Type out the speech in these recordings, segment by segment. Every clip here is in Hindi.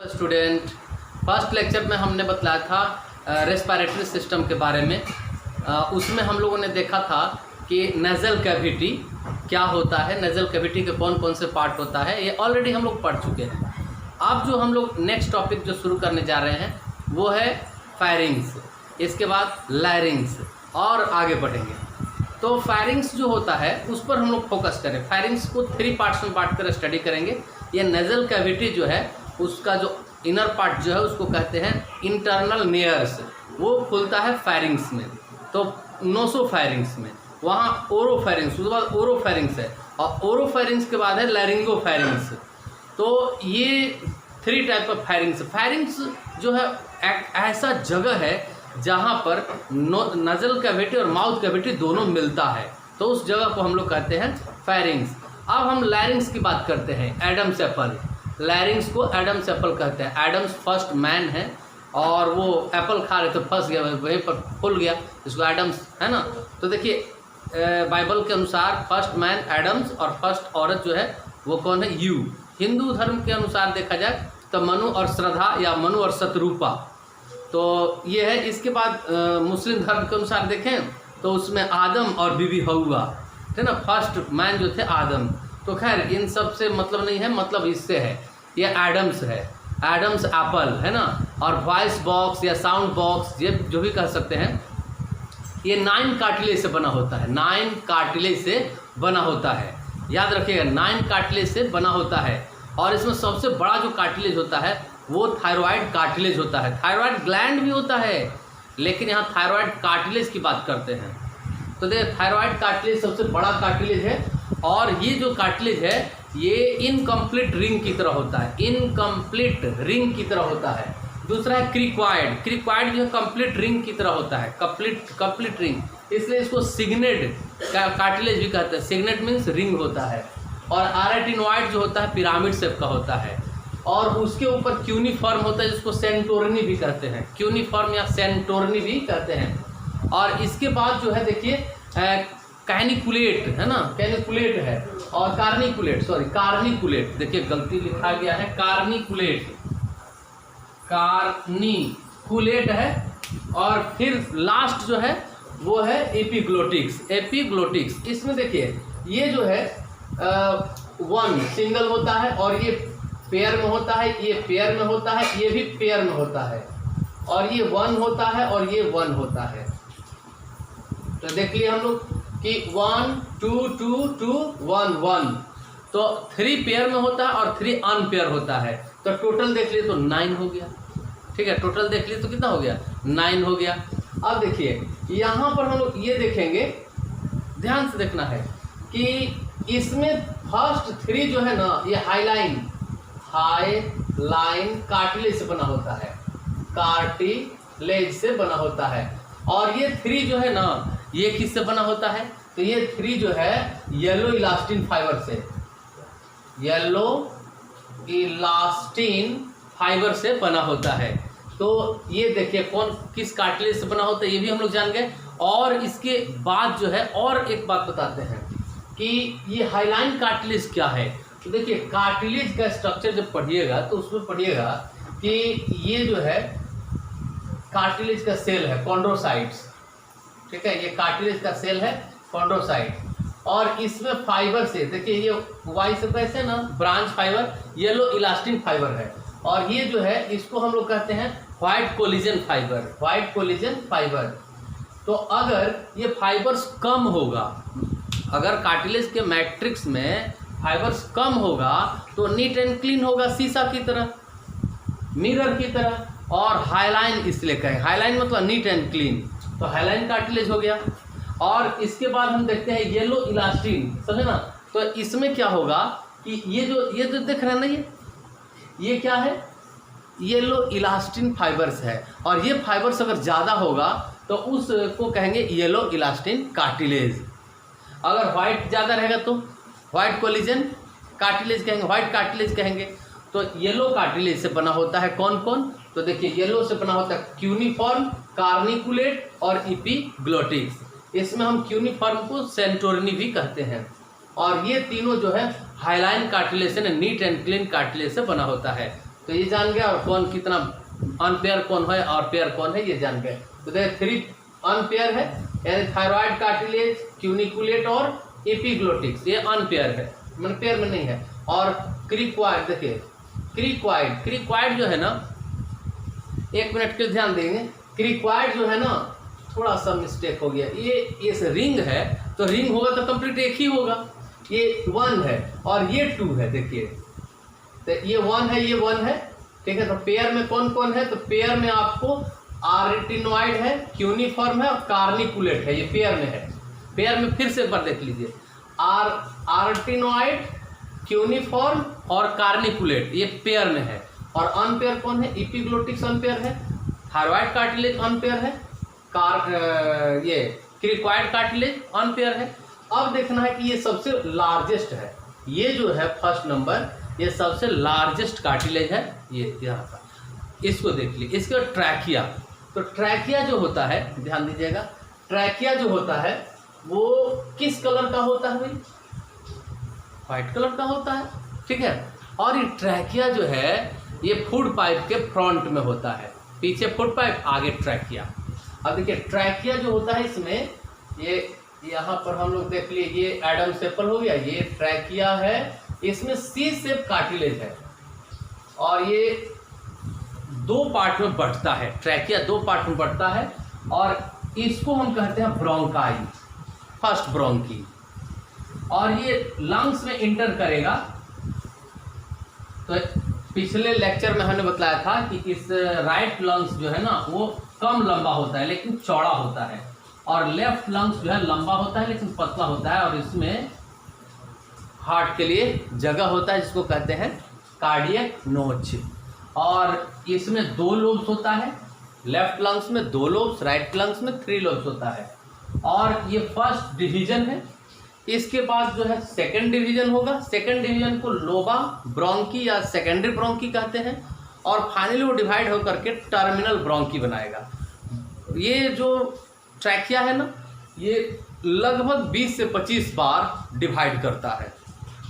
स्टूडेंट, फर्स्ट लेक्चर में हमने बतलाया था रेस्पिरेटरी सिस्टम के बारे में। उसमें हम लोगों ने देखा था कि नेज़ल कैविटी क्या होता है, नेज़ल कैविटी के कौन कौन से पार्ट होता है, ये ऑलरेडी हम लोग पढ़ चुके हैं। अब जो हम लोग नेक्स्ट टॉपिक जो शुरू करने जा रहे हैं वो है फायरिंग्स, इसके बाद लैरिंग्स और आगे बढ़ेंगे। तो फायरिंग्स जो होता है उस पर हम लोग फोकस करें। फायरिंग्स को 3 पार्ट्स में बांट कर स्टडी करेंगे। ये नेज़ल कैविटी जो है उसका जो इनर पार्ट जो है उसको कहते हैं इंटरनल नेयर्स, वो खुलता है फायरिंग्स में, तो नोसोफायरिंग्स में। वहाँ ओरोफायरिंग्स, उसके बाद ओरोफायरिंग्स है और ओरोफायरिंग्स के बाद है लैरिंगोफायरिंग्स। तो ये 3 टाइप ऑफ फायरिंग्स। फायरिंग्स जो है एक ऐसा जगह है जहाँ पर नज़ल कैविटी और माउथ कैविटी दोनों मिलता है, तो उस जगह को हम लोग कहते हैं फायरिंग्स। अब हम लैरिंग्स की बात करते हैं। एडम्स एप्पल, लैरिंग्स को एडम्स एप्पल कहते हैं। एडम्स फर्स्ट मैन है और वो एप्पल खा रहे तो फंस गया, वहीं पर फूल गया, इसको एडम्स है ना। तो देखिए बाइबल के अनुसार फर्स्ट मैन एडम्स और फर्स्ट औरत जो है वो कौन है, यू। हिंदू धर्म के अनुसार देखा जाए तो मनु और श्रद्धा या मनु और शत्रुपा, तो ये है। इसके बाद मुस्लिम धर्म के अनुसार देखें तो उसमें आदम और बीबी हवा है ना। फर्स्ट मैन जो थे आदम। तो खैर इन सब से मतलब नहीं है, मतलब इससे है, ये एडम्स है, एडम्स एप्पल है ना। और वॉइस बॉक्स या साउंड बॉक्स ये जो भी कह सकते हैं, ये 9 कार्टिलेज से बना होता है। 9 कार्टिलेज से बना होता है, याद रखिएगा, 9 कार्टिलेज से बना होता है। और इसमें सबसे बड़ा जो कार्टिलेज होता है वो थायराइड कार्टिलेज होता है। थायराइड ग्लैंड भी होता है, लेकिन यहाँ थायराइड कार्टिलेज की बात करते हैं। तो देखिए थायराइड कार्टिलेज सबसे बड़ा कार्टिलेज है और ये जो कार्टिलेज है ये इनकम्प्लीट रिंग की तरह होता है, इनकम्प्लीट रिंग की तरह होता है। दूसरा है क्रिक्वाइड, क्रिक्वाइड जो है कंप्लीट रिंग की तरह होता है, कंप्लीट रिंग, इसलिए इसको सिग्नेड कार्टिलेज भी कहते हैं। सिग्नेड मीन्स रिंग होता है। और आराटिनॉइड जो होता है पिरामिड शेप का होता है और उसके ऊपर क्यूनिफॉर्म होता है जिसको सेंटोरनी भी कहते हैं, क्यूनिफॉर्म या सेंटोरनी भी कहते हैं। और इसके बाद जो है देखिए कैनिकुलेट है ना, कैनिकुलेट है और कार्निकुलेट, सॉरी कार्निकुलेट, देखिए गलती लिखा गया है, कार्निकुलेट, कार्निकुलेट है। और फिर लास्ट जो है वो है एपिग्लोटिक्स, एपिग्लोटिक्स। इसमें देखिए ये जो है 1 सिंगल होता है और ये पेयर में होता है, ये पेयर में होता है, ये भी पेयर में होता है, और ये 1 होता है और ये 1 होता है। तो देख लिए हम लोग कि 1 2 2 2 1 1, तो 3 पेयर में होता है और 3 अनपेयर होता है। तो टोटल देख लिए तो 9 हो गया, ठीक है। टोटल देख लिए तो कितना हो गया, 9 हो गया। अब देखिए यहाँ पर हम लोग ये देखेंगे, ध्यान से देखना है कि इसमें फर्स्ट 3 जो है ना, ये हाईलाइन कार्टिलेज से बना होता है, कार्टिलेज से बना होता है। और ये 3 जो है ना, ये किससे बना होता है, तो ये 3 जो है येलो इलास्टिन फाइबर से, येलो इलास्टिन फाइबर से बना होता है। तो ये देखिए कौन किस कार्टिलेज से बना होता है ये भी हम लोग जान गए। और इसके बाद जो है और एक बात बताते हैं कि ये हाईलाइन कार्टिलेज क्या है। तो देखिए कार्टिलेज का स्ट्रक्चर जब पढ़िएगा तो उसमें पढ़िएगा कि ये जो है कार्टिलेज का सेल है कॉन्ड्रोसाइट्स, ठीक है। ये कार्टिलेज का सेल है कॉन्ड्रोसाइट और इसमें फाइबर से देखिए ये वाई से कैसे ना branch fibre, yellow elastin fibre है। और ये जो है इसको हम लोग कहते हैं white collision fibre, white collision fibre. तो अगर ये फाइबर्स कम होगा, अगर कार्टिलेज के मैट्रिक्स में फाइबर्स कम होगा तो नीट एंड क्लीन होगा, शीशा की तरह, मिरर की तरह। और हाईलाइन इसलिए कहें, हाईलाइन मतलब नीट एंड क्लीन, तो हाईलाइन कार्टिलेज हो गया। और इसके बाद हम देखते हैं येलो इलास्टिन, समझे ना। तो इसमें क्या होगा कि ये जो देख रहे हैं ना, ये क्या है, येलो इलास्टिन फाइबर्स है। और ये फाइबर्स अगर ज़्यादा होगा तो उसको कहेंगे येलो इलास्टिन कार्टिलेज। अगर व्हाइट ज़्यादा रहेगा तो व्हाइट कोलिजन कार्टिलेज कहेंगे, व्हाइट कार्टिलेज कहेंगे। तो येलो कार्टिलेज से बना होता है कौन कौन, तो देखिए येलो से बना होता है क्यूनिफॉर्म, कार्निकुलेट और एपिग्लोटिक्स। इसमें हम क्यूनिफॉर्म को सेंटोरनी भी कहते हैं। और ये तीनों जो है हाईलाइन कार्टिलेज से, नीट एंड क्लीन कार्टिलेज से बना होता है। तो ये जान गया, और कौन कितना अनपेयर कौन है और पेयर कौन है ये जान गए। तो देखिए 3 अनपेयर है, यानी थायराइड कार्टिलेज, क्यूनिकुलेट और एपिग्लोटिक्स, ये अनपेयर है, मतलब पेयर में नहीं है। और क्रिक्वाइड, देखिए क्रिक्वाइड जो है ना, 1 मिनट के लिए ध्यान देंगे। क्रिक्वाइड जो है ना, थोड़ा सा मिस्टेक हो गया, ये रिंग है, तो रिंग होगा तो कंप्लीट एक ही होगा। ये 1 है और ये 2 है, देखिए तो ये 1 है, ये 1 है, ठीक है। तो पेयर में कौन कौन है, तो पेयर में आपको आर्टिनोइड है, क्यूनिफॉर्म है और कार्निकुलेट है, ये पेयर में है। पेयर में फिर से एक बार देख लीजिए, आर्टिनोइड, क्यूनिफॉर्म और कार्निकुलेट, ये पेयर में है। और अनपेयर कौन है, एपिग्लोटिक्स अनपेयर है, थायराइड कार्टिलेज अनपेयर है, ये क्रिक्वाइड कार्टिलेज अनपेयर है। अब देखना है कि ये सबसे लार्जेस्ट है, ये जो है फर्स्ट नंबर, ये सबसे लार्जेस्ट कार्टिलेज है, ये यहाँ का, इसको देख लीजिए। इसके बाद ट्रैकिया, तो ट्रैकिया जो होता है, ध्यान दीजिएगा, ट्रैकिया जो होता है वो किस कलर का होता है भाई, व्हाइट कलर का होता है, ठीक है। और ये ट्रैकिया जो है ये फूड पाइप के फ्रंट में होता है, पीछे फूड पाइप, आगे ट्रैकिया। अब देखिए ट्रैकिया जो होता है इसमें, ये यहाँ पर हम लोग देख लिए, ये एडम सेपल हो गया, ये ट्रैकिया है, इसमें सी शेप कार्टिलेज है और ये 2 पार्ट में बढ़ता है, ट्रैकिया 2 पार्ट में बढ़ता है और इसको हम कहते हैं ब्रोंकाई, फर्स्ट ब्रोंकी। और ये लंग्स में इंटर करेगा। तो पिछले लेक्चर में हमने बताया था कि इस राइट लंग्स जो है ना वो कम लंबा होता है लेकिन चौड़ा होता है, और लेफ्ट लंग्स जो है लंबा होता है लेकिन पतला होता है, और इसमें हार्ट के लिए जगह होता है जिसको कहते हैं कार्डियक नोच। और इसमें 2 लोब्स होता है, लेफ्ट लंग्स में 2 लोब्स, राइट लंग्स में 3 लोब्स होता है। और ये फर्स्ट डिवीजन है। इसके बाद जो है सेकंड डिवीजन होगा, सेकंड डिवीजन को लोबा ब्रोंकी या सेकेंडरी ब्रोंकी कहते हैं, और फाइनली वो डिवाइड होकर के टर्मिनल ब्रोंकी बनाएगा। ये जो ट्रैकिया है ना, ये लगभग 20 से 25 बार डिवाइड करता है,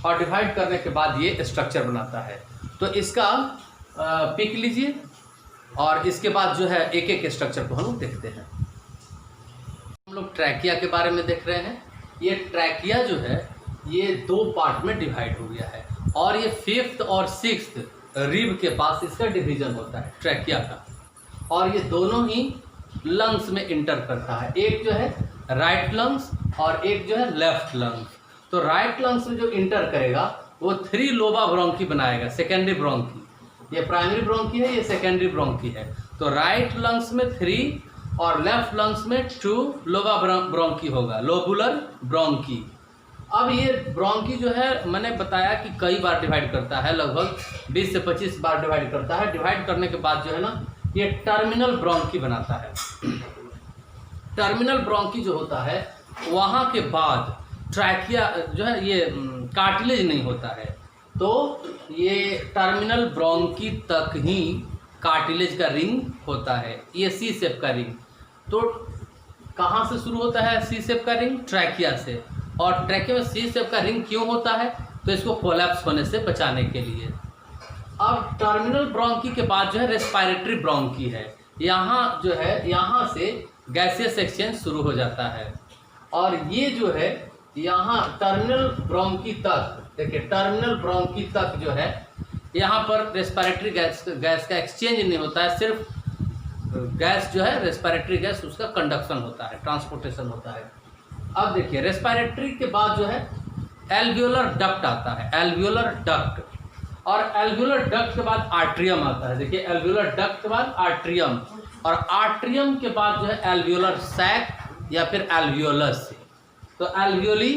और डिवाइड करने के बाद ये स्ट्रक्चर बनाता है। तो इसका पिक लीजिए, और इसके बाद जो है एक एक स्ट्रक्चर को हम लोग देखते हैं। हम लोग ट्रैकिया के बारे में देख रहे हैं। ये ट्रैकिया जो है ये 2 पार्ट में डिवाइड हो गया है, और ये 5th और 6th रिब के पास इसका डिवीजन होता है ट्रैकिया का, और ये दोनों ही लंग्स में इंटर करता है, एक जो है राइट लंग्स और एक जो है लेफ्ट लंग्स। तो राइट लंग्स में जो इंटर करेगा वो 3 लोबा ब्रोंकी बनाएगा, सेकेंडरी ब्रोंकी, ये प्राइमरी ब्रोंकी है, ये सेकेंडरी ब्रोंकी है। तो राइट लंग्स में 3 और लेफ्ट लंग्स में 2 लोबा ब्रोंकी होगा, लोबुलर ब्रोंकी। अब ये ब्रोंकी जो है मैंने बताया कि कई बार डिवाइड करता है, लगभग 20 से 25 बार डिवाइड करता है। डिवाइड करने के बाद जो है ना ये टर्मिनल ब्रोंकी बनाता है। टर्मिनल ब्रोंकी जो होता है वहाँ के बाद ट्रैकिया जो है ये कार्टिलेज नहीं होता है, तो ये टर्मिनल ब्रोंकी तक ही कार्टिलेज का रिंग होता है, ये सी शेप का रिंग। तो कहाँ से शुरू होता है सी शेप का रिंग, ट्रैकिया से। और ट्रैकिया में सी शेप का रिंग क्यों होता है, तो इसको कोलैप्स होने से बचाने के लिए। अब टर्मिनल ब्रोंकी के बाद जो है रेस्पिरेटरी ब्रोंकी है, यहाँ जो है यहाँ से गैसियस एक्सचेंज शुरू हो जाता है, और ये जो है यहाँ टर्मिनल ब्रोंकी तक, देखिए टर्मिनल ब्रोंकी तक जो है यहाँ पर रेस्पिरेटरी गैस का एक्सचेंज नहीं होता है, सिर्फ गैस जो है रेस्पिरेटरी गैस उसका कंडक्शन होता है, ट्रांसपोर्टेशन होता है। अब देखिए रेस्पिरेटरी के बाद जो है एल्वियोलर डक्ट आता है, एल्वियोलर डक्ट, और एल्वियोलर डक्ट के बाद आर्ट्रियम आता है। देखिए एल्वियोलर डक्ट के बाद आर्ट्रियम, और आर्ट्रियम के बाद जो है एल्वियोलर सैक या फिर एल्वियोलस। तो एल्वियोली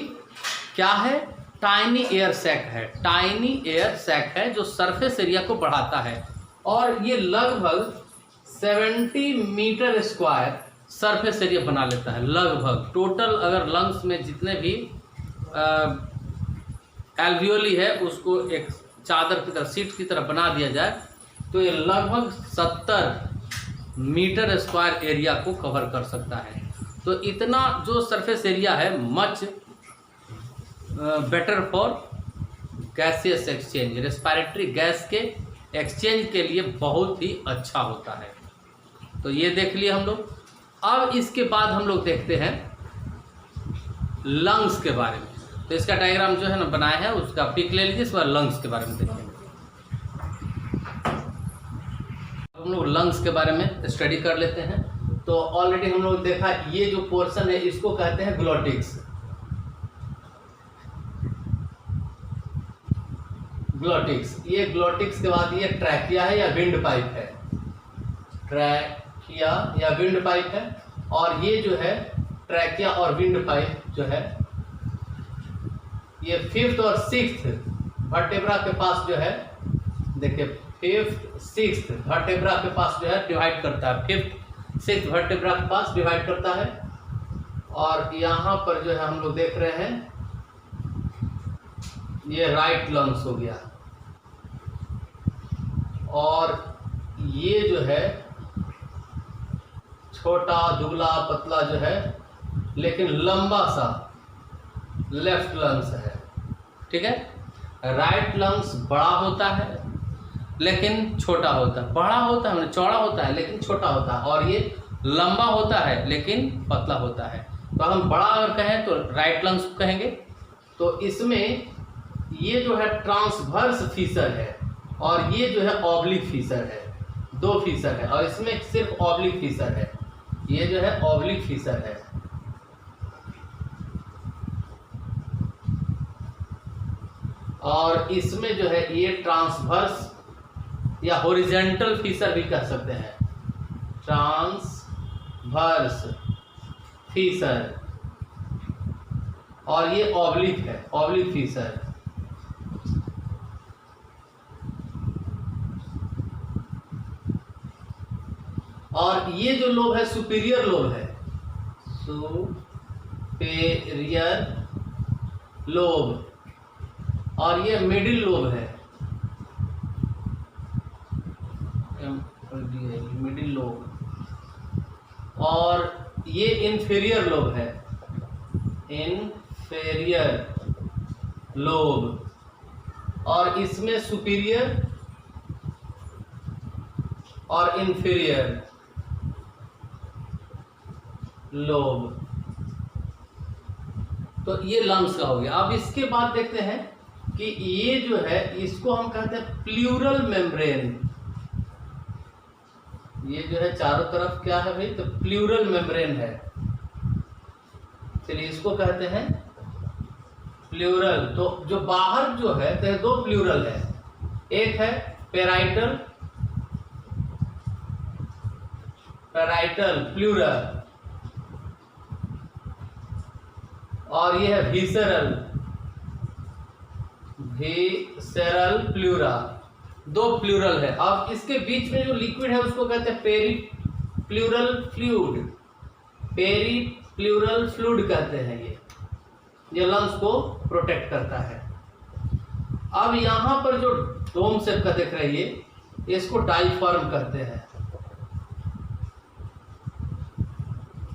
क्या है, टाइनी एयर सैक है, टाइनी एयर सैक है जो सरफेस एरिया को बढ़ाता है, और ये लगभग 70 मीटर स्क्वायर सरफेस एरिया बना लेता है लगभग। टोटल अगर लंग्स में जितने भी एल्वियोली है उसको एक चादर की तरह, सीट की तरह बना दिया जाए तो ये लगभग 70 मीटर स्क्वायर एरिया को कवर कर सकता है। तो इतना जो सरफेस एरिया है much better for gaseous exchange, respiratory gas के एक्सचेंज के लिए बहुत ही अच्छा होता है। तो ये देख लिए हम लोग। अब इसके बाद हम लोग देखते हैं लंग्स के बारे में। तो इसका डायग्राम जो है ना बनाया है, उसका पिक ले लीजिए, इस बार लंग्स के बारे में देखेंगे। हम लोग लंग्स के बारे में स्टडी कर लेते हैं। तो ऑलरेडी हम लोग देखा, ये जो पोर्शन है इसको कहते हैं ग्लोटिक्स। ग्लोटिक्स, ये ग्लोटिक्स के बाद ये ट्रैकिया है या विंड पाइप है, ट्रैकिया या विंड पाइप है। और ये जो है ट्रैकिया और विंड पाइप जो है ये 5th और 6th वर्टेब्रा के पास जो है, देखिए 5th 6th वर्टेब्रा के पास जो है डिवाइड करता है, 5th 6th वर्टेब्रा के पास डिवाइड करता है। और यहाँ पर जो है हम लोग देख रहे हैं ये राइट लंग्स हो गया। और ये जो है छोटा दुबला पतला जो है लेकिन लंबा सा लेफ्ट लंग्स है, ठीक है। राइट लंग्स बड़ा होता है लेकिन छोटा होता है, बड़ा होता है मतलब चौड़ा होता है लेकिन छोटा होता है, और ये लंबा होता है लेकिन पतला होता है। तो हम बड़ा अगर कहें तो राइट लंग्स कहेंगे। तो इसमें ये जो है ट्रांसवर्स फीसर है और ये जो है ऑब्लिक फीसर है, 2 फीसर है, और इसमें सिर्फ ऑब्लिक फीसर है, ये जो है ऑब्लिक फीसर है। और इसमें जो है ये ट्रांसवर्स या हॉरिजॉन्टल फीसर भी कह सकते हैं, ट्रांसवर्स फीसर, और ये ऑब्लिक है, ऑब्लिक फीसर। और ये जो लोब है सुपीरियर लोब है, सुपीरियर लोब, और ये मिडिल लोब है, मिडिल लोब, और ये इंफीरियर लोब है, इंफीरियर लोब, और इसमें सुपीरियर और इंफीरियर लोब। तो ये लंग्स का हो गया। अब इसके बाद देखते हैं कि ये जो है इसको हम कहते हैं प्लूरल मेम्ब्रेन। ये जो है चारों तरफ क्या है भाई, तो प्लूरल मेम्ब्रेन है। चलिए इसको कहते हैं प्लूरल। तो जो बाहर जो है तो 2 प्लूरल है, एक है पेराइटल, पेराइटल प्लूरल, और ये है विसरल, विसरल प्लूरा, 2 प्लूरल है। अब इसके बीच में जो लिक्विड है उसको कहते हैं peri pleural fluid, peri pleural fluid कहते हैं। ये लंग्स को प्रोटेक्ट करता है। अब यहाँ पर जो डोम शेप का देख रहे हैं इसको डाइफॉर्म कहते हैं।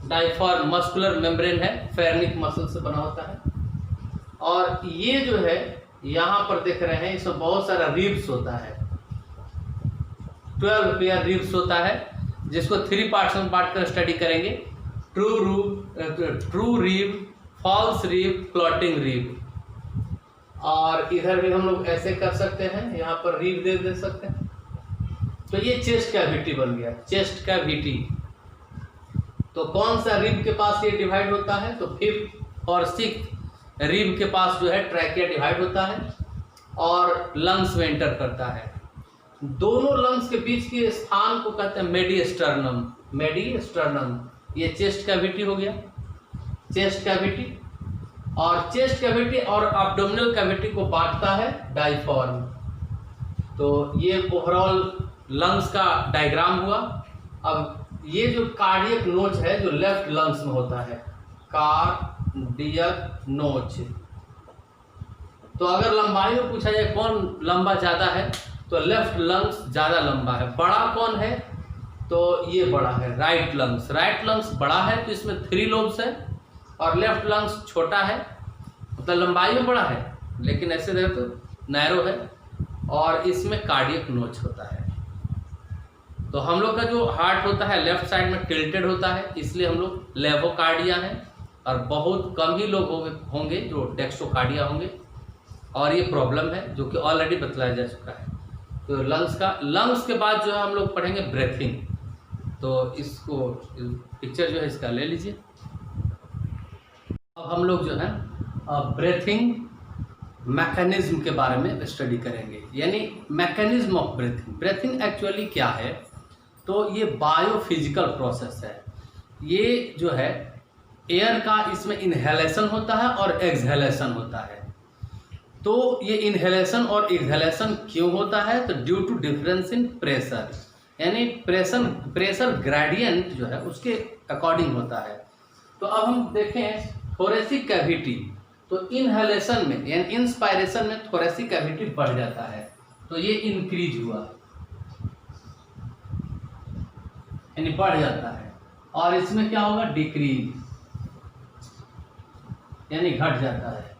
डाइफॉर्म मस्कुलर मेम्ब्रेन है, फेर्निक मसल से बना होता है। और ये जो है यहाँ पर देख रहे हैं इसमें बहुत सारा रिब्स होता है, 12 पेयर रिब्स होता है, जिसको 3 पार्ट्स में बांट कर स्टडी करेंगे। True rib, false rib, floating rib. और इधर भी हम लोग ऐसे कर सकते हैं, यहाँ पर रिब दे सकते हैं। तो ये चेस्ट कैविटी बन गया, चेस्ट कैविटी। तो कौन सा रिब के पास ये डिवाइड होता है, तो 5th और 6th रिब के पास जो है ट्रैकिया डिवाइड होता है और लंग्स में एंटर करता है। दोनों लंग्स के बीच के स्थान को कहते हैं मेडिस्टर्नम, मेडिस्टर्नम। ये चेस्ट कैविटी हो गया, चेस्ट कैविटी। और चेस्ट कैविटी और एब्डोमिनल कैविटी को बांटता है डाइफॉर्म। तो ये ओवरऑल लंग्स का डायग्राम हुआ। अब ये जो कार्डियक नोच है जो लेफ्ट लंग्स में होता है, कार्डियक नोच। तो अगर लंबाई में पूछा जाए कौन लंबा ज़्यादा है, तो लेफ्ट लंग्स ज़्यादा लंबा है। बड़ा कौन है, तो ये बड़ा है राइट लंग्स। राइट लंग्स बड़ा है तो इसमें 3 लोब्स है, और लेफ्ट लंग्स छोटा है, मतलब लंबाई में बड़ा है लेकिन ऐसे देखो तो नैरो है। और इसमें कार्डियक नोच होता है। तो हम लोग का जो हार्ट होता है लेफ्ट साइड में टिल्टेड होता है, इसलिए हम लोग लेवोकार्डिया हैं, और बहुत कम ही लोग होंगे जो डेक्स्ट्रोकार्डिया होंगे, और ये प्रॉब्लम है जो कि ऑलरेडी बतलाया जा चुका है। तो लंग्स के बाद जो है हम लोग पढ़ेंगे ब्रेथिंग। तो इसको पिक्चर जो है इसका ले लीजिए। अब हम लोग जो है ब्रेथिंग मैकेनिज्म के बारे में स्टडी करेंगे, यानी mechanism of breathing. Breathing actually क्या है, तो ये बायोफिजिकल प्रोसेस है। ये जो है एयर का इसमें इनहेलेशन होता है और एक्सहेलेशन होता है। तो ये इनहेलेशन और एक्सहेलेशन क्यों होता है, तो due to difference in pressure, यानी प्रेशर ग्रेडियंट जो है उसके अकॉर्डिंग होता है। तो अब हम देखें थोरेसिक कैविटी, तो इनहेलेशन में यानी इंस्पायरेशन में थोरेसिक कैविटी बढ़ जाता है, तो ये इंक्रीज हुआ यानी बढ़ जाता है, और इसमें क्या होगा डिक्रीज यानी घट जाता है।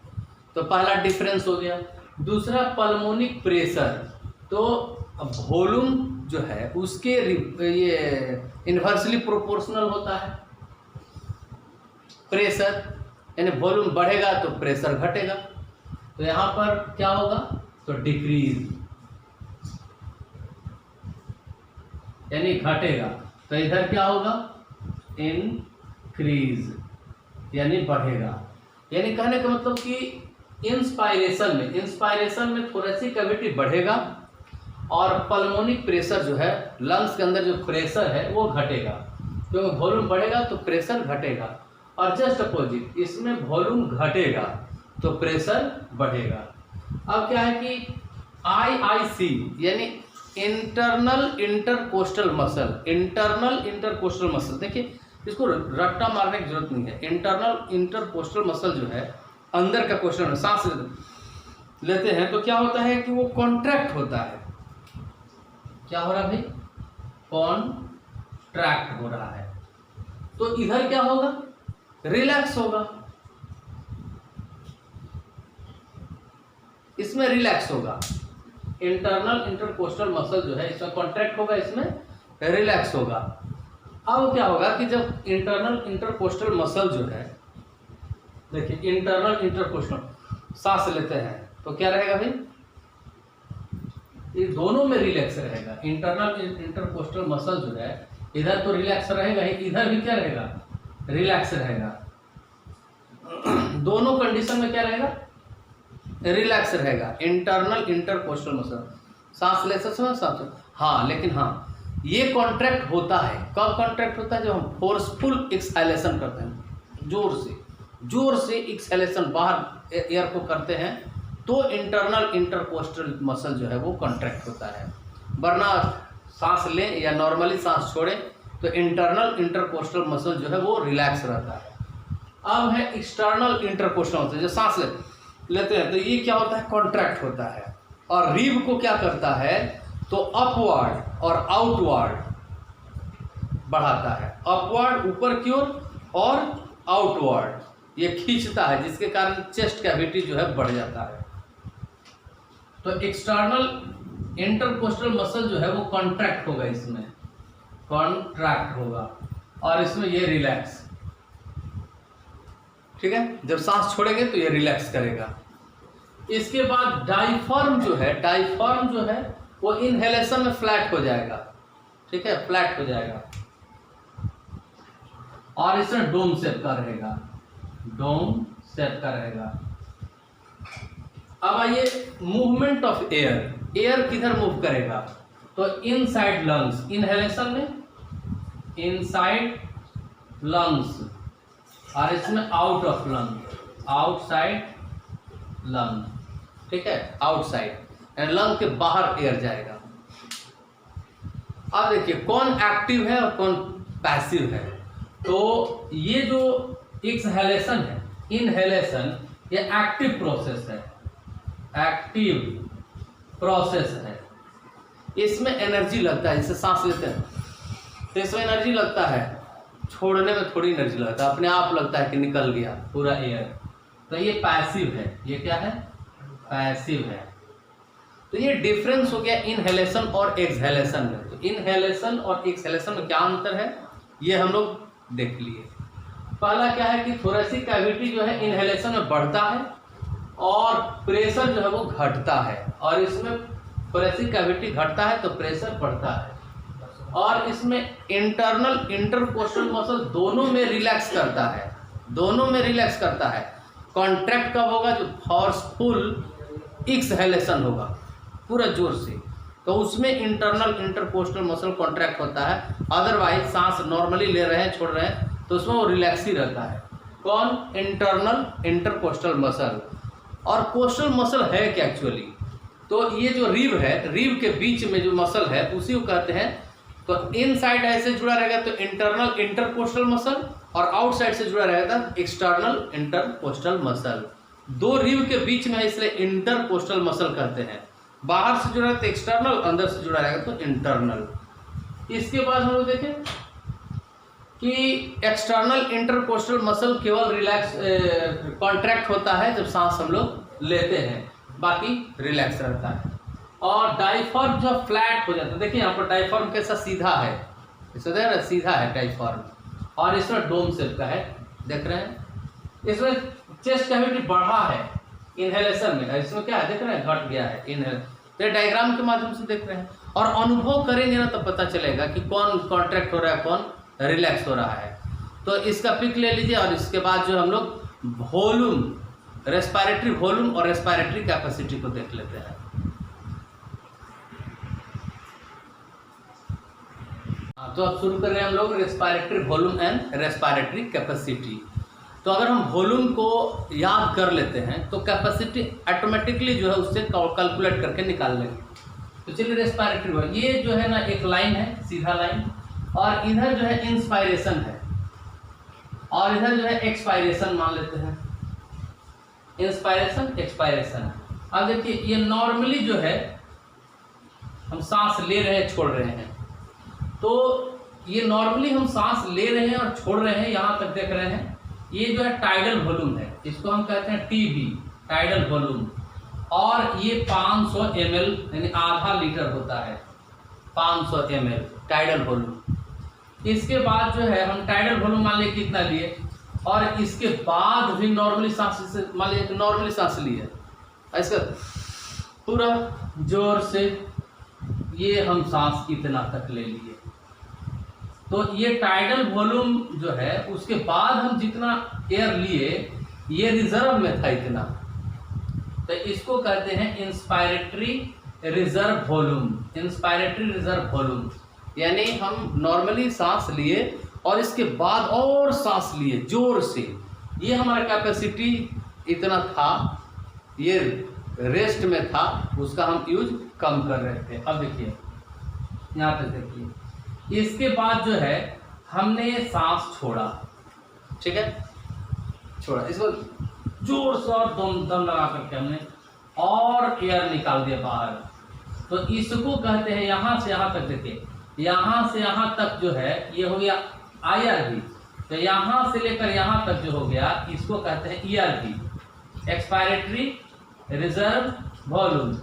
तो पहला डिफरेंस हो गया। दूसरा पल्मोनिक प्रेशर, तो वॉल्यूम जो है उसके ये इन्वर्सली प्रोपोर्शनल होता है प्रेशर, यानी वॉल्यूम बढ़ेगा तो प्रेशर घटेगा। तो यहाँ पर क्या होगा, तो डिक्रीज यानी घटेगा। तो इधर क्या होगा, इंक्रीज यानी बढ़ेगा। यानी कहने का मतलब कि इंस्पायरेशन में थोरेसिक कैविटी बढ़ेगा और पल्मोनिक प्रेशर जो है लंग्स के अंदर जो प्रेशर है वो घटेगा, क्योंकि वॉल्यूम बढ़ेगा तो प्रेशर घटेगा। और जस्ट अपोजिट, इसमें वॉल्यूम घटेगा तो प्रेशर बढ़ेगा। अब क्या है कि IIC यानी इंटरनल इंटरकोस्टल मसल, देखिए इसको रट्टा मारने की जरूरत नहीं है। इंटरनल इंटरकोस्टल मसल जो है अंदर का कोस्टल में सांस लेते हैं तो क्या होता है कि वो कॉन्ट्रैक्ट होता है। क्या हो रहा है भाई, कॉन्ट्रैक्ट हो रहा है। तो इधर क्या होगा, रिलैक्स होगा, इसमें रिलैक्स होगा। इंटरनल इंटरकोस्टल मसल जो है इसमें कॉन्ट्रैक्ट होगा, इसमें रिलैक्स होगा। अब क्या होगा कि जब इंटरनल इंटरकोस्टल मसल जो है, देखिए इंटरनल इंटरकोस्टल सांस लेते हैं तो क्या रहेगा भाई, ये दोनों में रिलैक्स रहेगा। इंटरनल इंटरकोस्टल मसल जो है इधर तो रिलैक्स रहेगा ही, इधर भी क्या रहेगा, रिलैक्स रहेगा। दोनों कंडीशन में क्या रहेगा, रिलैक्स रहेगा। इंटरनल इंटरकोस्टल मसल सांस लेते समय सांस, हाँ लेकिन हाँ ये कॉन्ट्रैक्ट होता है। कब कॉन्ट्रैक्ट होता है, जब हम फोर्सफुल एक्सहेलेशन करते हैं, जोर से एक्सहेलेशन बाहर एयर को करते हैं, तो इंटरनल इंटरकोस्टल मसल जो है वो कॉन्ट्रैक्ट होता है। वरना सांस लें या नॉर्मली सांस छोड़ें तो इंटरनल इंटरकोस्टल मसल जो है वो रिलैक्स रहता है। अब है एक्सटर्नल इंटरकोस्टल मसल, जो सांस लेते हैं तो ये क्या होता है, कॉन्ट्रैक्ट होता है। और रिब को क्या करता है, तो अपवर्ड और आउटवर्ड बढ़ाता है। अपवर्ड ऊपर की ओर और आउटवर्ड ये खींचता है, जिसके कारण चेस्ट कैविटी जो है बढ़ जाता है। तो एक्सटर्नल इंटरकोस्टल मसल जो है वो कॉन्ट्रैक्ट होगा, इसमें कॉन्ट्रैक्ट होगा और इसमें ये रिलैक्स, ठीक है। जब सांस छोड़ेंगे तो ये रिलैक्स करेगा। इसके बाद डायफ्राम जो है वो इनहेलेशन में फ्लैट हो जाएगा, ठीक है, फ्लैट हो जाएगा और इसमें डोम शेप का रहेगा, डोम शेप का रहेगा। अब आइए मूवमेंट ऑफ एयर किधर मूव करेगा, तो इनसाइड लंग्स, इनहेलेशन में इनसाइड लंग्स और इसमें out of lung, outside lung, ठीक है, आउटसाइड एंड लंग के बाहर एयर जाएगा। अब देखिए कौन एक्टिव है और कौन पैसिव है। तो ये जो एक्सहेलेशन है, इनहेलेशन, ये एक्टिव प्रोसेस है, एक्टिव प्रोसेस है। इसमें एनर्जी लगता है, जैसे सांस लेते हैं तो इसमें एनर्जी लगता है, छोड़ने में थोड़ी एनर्जी लगता है, अपने आप लगता है कि निकल गया पूरा एयर। तो ये पैसिव है, ये क्या है, पैसिव है। तो ये डिफरेंस हो गया इनहेलेशन और एक्सहेलेशन में। तो इनहेलेशन और एक्सहेलेशन में क्या अंतर है ये हम लोग देख लिए। पहला क्या है कि थोरेसिक कैविटी जो है इनहेलेशन में बढ़ता है और प्रेशर जो है वो घटता है, और इसमें थोरेसिक कैविटी घटता है तो प्रेशर बढ़ता है। और इसमें इंटरनल इंटरकोस्टल मसल दोनों में रिलैक्स करता है, दोनों में रिलैक्स करता है। कॉन्ट्रैक्ट कब होगा, जो फोर्सफुल एक्सहेलेशन होगा पूरा जोर से, तो उसमें इंटरनल इंटरकोस्टल मसल कॉन्ट्रैक्ट होता है। अदरवाइज सांस नॉर्मली ले रहे हैं छोड़ रहे हैं तो उसमें वो रिलैक्स ही रहता है। कौन, इंटरनल इंटरकोस्टल मसल। और कोस्टल मसल है क्या एक्चुअली, तो ये जो रिब है, रिब के बीच में जो मसल है उसी को कहते हैं। तो इन साइड ऐसे जुड़ा रहेगा तो इंटरनल इंटरकोस्टल मसल, और आउटसाइड से जुड़ा रहेगा तो एक्सटर्नल इंटरकोस्टल मसल। दो रिब के बीच में है इसलिए इंटरकोस्टल मसल कहते हैं। बाहर से जुड़ा रहेगा तो एक्सटर्नल, अंदर से जुड़ा रहेगा तो इंटरनल। इसके बाद हम लोग देखें कि एक्सटर्नल इंटरकोस्टल मसल केवल रिलैक्स कॉन्ट्रैक्ट होता है जब सांस हम लोग लेते हैं, बाकी रिलैक्स रहता है। और डायफ्राम जो फ्लैट हो जाता है, देखिए यहाँ पर डायफ्राम कैसा सीधा है, इसमें सीधा है डायफ्राम, और इसमें डोम शेप का है, देख रहे हैं। इसमें चेस्ट कैविटी बढ़ा है इनहेलेशन में, इसमें क्या है देख रहे हैं, घट गया है इनहेल। तो डायग्राम के माध्यम से देख रहे हैं, और अनुभव करेंगे ना तो पता चलेगा कि कौन कॉन्ट्रैक्ट हो रहा है कौन रिलैक्स हो रहा है। तो इसका पिक ले लीजिए, और इसके बाद जो हम लोग वॉल्यूम, रेस्पिरेटरी वॉल्यूम और रेस्पिरेटरी कैपेसिटी को देख लेते हैं। तो अब शुरू कर रहे हैं हम लोग respiratory volume and respiratory capacity. तो अगर हम वॉल्यूम को याद कर लेते हैं तो कैपेसिटी ऑटोमेटिकली जो है उससे कैलकुलेट करके निकाल लेंगे। तो चलिए रेस्पिरेटरी वॉल्यूम, ये जो है ना एक लाइन है, सीधा लाइन, और इधर जो है इंस्पायरेशन है और इधर जो है एक्सपायरेशन मान लेते हैं, इंस्पायरेशन एक्सपायरेशन। अब देखिए ये नॉर्मली जो है हम सांस ले रहे हैं छोड़ रहे हैं, तो ये नॉर्मली हम सांस ले रहे हैं और छोड़ रहे हैं, यहाँ तक देख रहे हैं। ये जो है टाइडल वॉल्यूम है, इसको हम कहते हैं टीबी, टाइडल वॉल्यूम। और ये 500 ml यानी आधा लीटर होता है, 500 ml टाइडल वॉल्यूम। इसके बाद जो है हम टाइडल वॉल्यूम मान लिया कितना लिए, और इसके बाद भी नॉर्मली सांस मान लिया नॉर्मली सांस लिए, इसका पूरा जोर से ये हम सांस इतना तक ले लिए। तो ये टाइडल वॉल्यूम जो है उसके बाद हम जितना एयर लिए ये रिजर्व में था इतना, तो इसको कहते हैं inspiratory reserve volume. Inspiratory reserve volume यानी हम नॉर्मली सांस लिए और इसके बाद और सांस लिए जोर से, ये हमारा कैपेसिटी इतना था, ये रेस्ट में था, उसका हम यूज कम कर रहे थे। अब देखिए यहाँ पे देखिए, इसके बाद जो है हमने सांस छोड़ा, ठीक है, छोड़ा, इसको जोर से और दम लगा करके हमने और एयर निकाल दिया बाहर। तो इसको कहते हैं, यहाँ से यहाँ तक देखिए, यहाँ से यहाँ तक जो है ये हो गया IRV। तो यहाँ से लेकर यहाँ तक जो हो गया इसको कहते हैं ERV, expiratory reserve volume,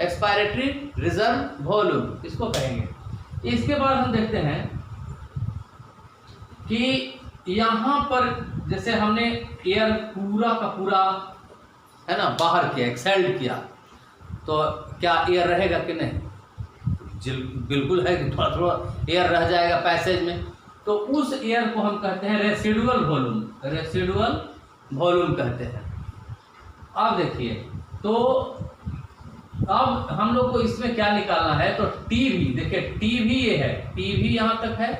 expiratory reserve volume इसको कहेंगे। इसके बाद हम देखते हैं कि यहाँ पर जैसे हमने एयर पूरा का पूरा है ना बाहर किया, एक्सहेल्ड किया, तो क्या एयर रहेगा कि नहीं, बिल्कुल है कि थोड़ा थोड़ा एयर रह जाएगा पैसेज में, तो उस एयर को हम कहते हैं रेसिडुअल वॉल्यूम, रेसिडुअल वॉल्यूम कहते हैं। अब देखिए, तो अब हम लोग को इसमें क्या निकालना है, तो टीवी, देखिए टीवी ये है, टीवी यहाँ तक है,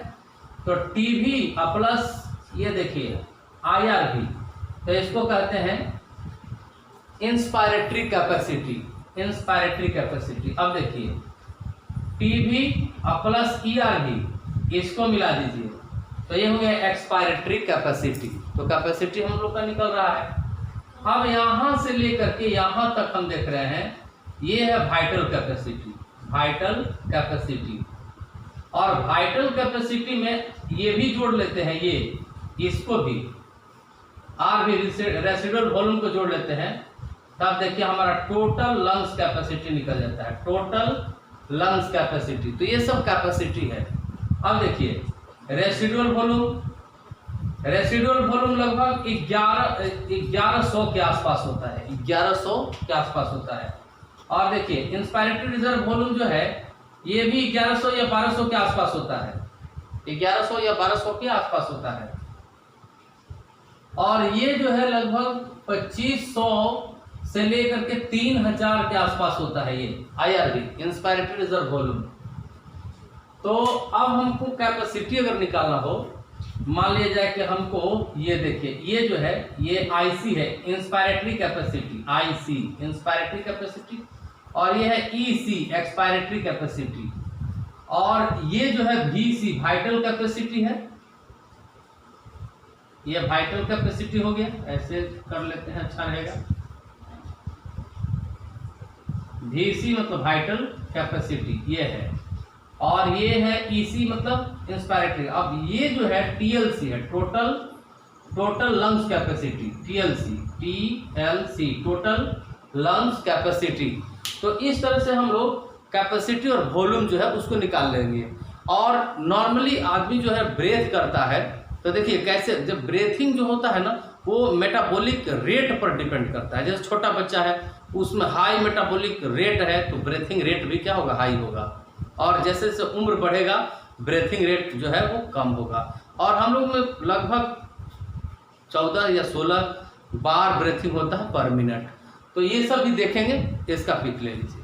तो टीवी प्लस ये देखिए IRV, तो इसको कहते हैं इंस्पायरेटरी कैपेसिटी, इंस्पायरेटरी कैपेसिटी। अब देखिए टीवी प्लस ERV इसको मिला दीजिए, तो ये हो गया एक्सपायरेटरी कैपेसिटी। तो कैपेसिटी हम लोग का निकल रहा है। अब यहाँ से लेकर के यहाँ तक हम देख रहे हैं, ये है वाइटल कैपेसिटी, वाइटल कैपेसिटी। और वाइटल कैपेसिटी में ये भी जोड़ लेते हैं, ये इसको भी RV रेसिडुअल वॉल्यूम को जोड़ लेते हैं, तब देखिए हमारा टोटल लंग्स कैपेसिटी निकल जाता है, टोटल लंग्स कैपेसिटी। तो ये सब कैपेसिटी है। अब देखिए रेसिडुअल वॉल्यूम, रेसिडुअल वॉल्यूम लगभग 1100 के आसपास होता है, 1100 के आसपास होता है। और देखिए इंस्पायरेटरी रिजर्व वॉल्यूम जो है ये भी 1100 या 1200 के आसपास होता है, 1100 या 1200 के आसपास होता है। और ये जो है लगभग 2500 से लेकर के 3000 के आसपास होता है ये IRV, इंस्पायरेटरी रिजर्व वॉल्यूम। तो अब हमको कैपेसिटी अगर निकालना हो, मान लिया जाए कि हमको ये देखिए ये जो है ये IC है, inspiratory capacity, IC inspiratory capacity, और ये है EC एक्सपायरेटरी कैपेसिटी, और ये जो है VC वाइटल कैपेसिटी है, ये वाइटल कैपेसिटी हो गया। ऐसे कर लेते हैं, अच्छा रहेगा। VC मतलब वाइटल कैपेसिटी ये है, और ये है EC मतलब इंस्पायरेटरी। अब ये जो है TLC है, total lungs capacity, TLC total lungs capacity. तो इस तरह से हम लोग कैपेसिटी और वॉल्यूम जो है उसको निकाल लेंगे। और नॉर्मली आदमी जो है ब्रेथ करता है, तो देखिए कैसे, जब ब्रेथिंग जो होता है ना वो मेटाबॉलिक रेट पर डिपेंड करता है। जैसे छोटा बच्चा है उसमें हाई मेटाबॉलिक रेट है तो ब्रेथिंग रेट भी क्या होगा, हाई होगा। और जैसे जैसे उम्र बढ़ेगा ब्रेथिंग रेट जो है वो कम होगा। और हम लोग में लगभग 14 या 16 बार ब्रेथिंग होता है पर मिनट। तो ये सब भी देखेंगे, इसका पिक ले लीजिए।